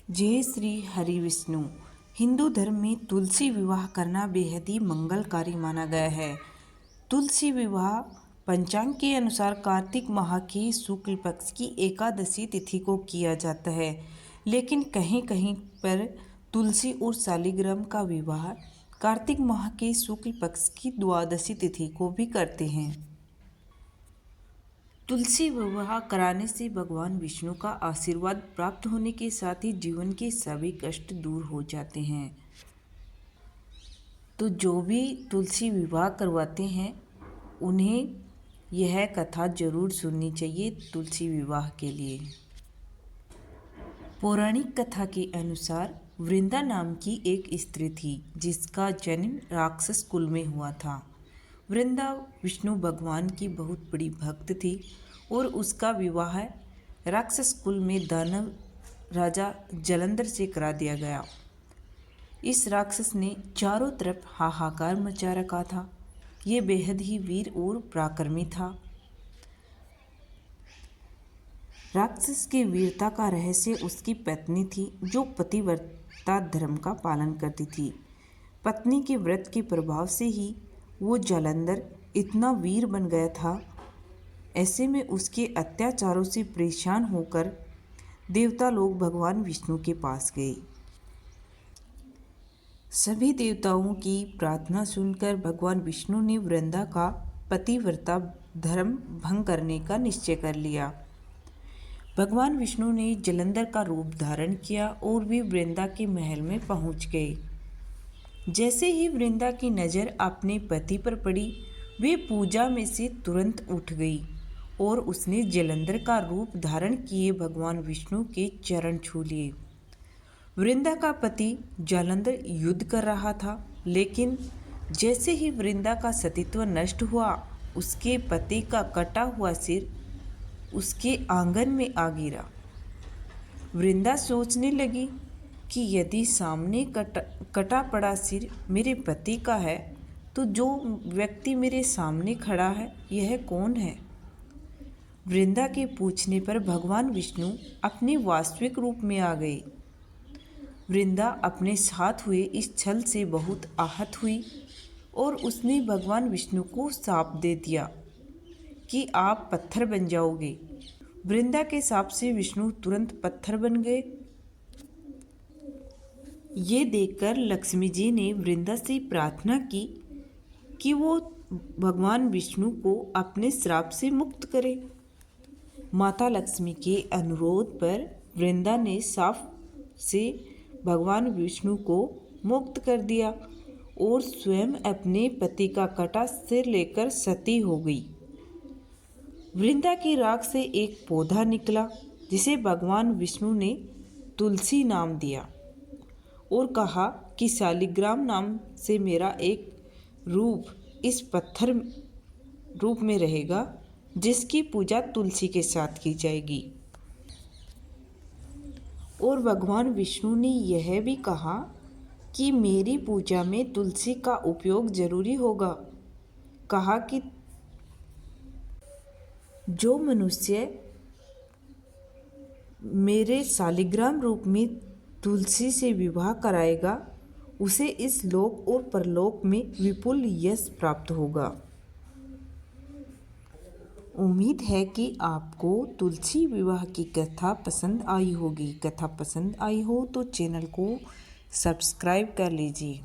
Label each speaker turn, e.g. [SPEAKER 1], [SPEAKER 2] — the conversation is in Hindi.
[SPEAKER 1] जय श्री हरि विष्णु। हिंदू धर्म में तुलसी विवाह करना बेहद ही मंगलकारी माना गया है। तुलसी विवाह पंचांग के अनुसार कार्तिक माह की शुक्ल पक्ष की एकादशी तिथि को किया जाता है, लेकिन कहीं कहीं पर तुलसी और शालिग्राम का विवाह कार्तिक माह के शुक्ल पक्ष की द्वादशी तिथि को भी करते हैं। तुलसी विवाह कराने से भगवान विष्णु का आशीर्वाद प्राप्त होने के साथ ही जीवन के सभी कष्ट दूर हो जाते हैं। तो जो भी तुलसी विवाह करवाते हैं उन्हें यह कथा जरूर सुननी चाहिए तुलसी विवाह के लिए। पौराणिक कथा के अनुसार वृंदा नाम की एक स्त्री थी जिसका जन्म राक्षस कुल में हुआ था। वृंदा विष्णु भगवान की बहुत बड़ी भक्त थी और उसका विवाह राक्षस कुल में दानव राजा जलंधर से करा दिया गया। इस राक्षस ने चारों तरफ हाहाकार मचा रखा था। ये बेहद ही वीर और पराक्रमी था। राक्षस के वीरता का रहस्य उसकी पत्नी थी जो पतिव्रता धर्म का पालन करती थी। पत्नी के व्रत के प्रभाव से ही वो जालंधर इतना वीर बन गया था। ऐसे में उसके अत्याचारों से परेशान होकर देवता लोग भगवान विष्णु के पास गए। सभी देवताओं की प्रार्थना सुनकर भगवान विष्णु ने वृंदा का पतिव्रता धर्म भंग करने का निश्चय कर लिया। भगवान विष्णु ने जलंधर का रूप धारण किया और वे वृंदा के महल में पहुंच गए। जैसे ही वृंदा की नज़र अपने पति पर पड़ी, वे पूजा में से तुरंत उठ गई और उसने जलंधर का रूप धारण किए भगवान विष्णु के चरण छू लिए। वृंदा का पति जालंधर युद्ध कर रहा था, लेकिन जैसे ही वृंदा का सतीत्व नष्ट हुआ, उसके पति का कटा हुआ सिर उसके आंगन में आ गिरा। वृंदा सोचने लगी कि यदि सामने कटा पड़ा सिर मेरे पति का है तो जो व्यक्ति मेरे सामने खड़ा है यह कौन है। वृंदा के पूछने पर भगवान विष्णु अपने वास्तविक रूप में आ गए। वृंदा अपने साथ हुए इस छल से बहुत आहत हुई और उसने भगवान विष्णु को शाप दे दिया कि आप पत्थर बन जाओगे। वृंदा के शाप से विष्णु तुरंत पत्थर बन गए। ये देखकर लक्ष्मी जी ने वृंदा से प्रार्थना की कि वो भगवान विष्णु को अपने श्राप से मुक्त करे। माता लक्ष्मी के अनुरोध पर वृंदा ने शाप से भगवान विष्णु को मुक्त कर दिया और स्वयं अपने पति का कटा सिर लेकर सती हो गई। वृंदा की राख से एक पौधा निकला जिसे भगवान विष्णु ने तुलसी नाम दिया और कहा कि शालिग्राम नाम से मेरा एक रूप इस पत्थर रूप में रहेगा जिसकी पूजा तुलसी के साथ की जाएगी। और भगवान विष्णु ने यह भी कहा कि मेरी पूजा में तुलसी का उपयोग जरूरी होगा। कहा कि जो मनुष्य मेरे शालिग्राम रूप में तुलसी से विवाह कराएगा उसे इस लोक और परलोक में विपुल यश प्राप्त होगा। उम्मीद है कि आपको तुलसी विवाह की कथा पसंद आई होगी। कथा पसंद आई हो तो चैनल को सब्सक्राइब कर लीजिए।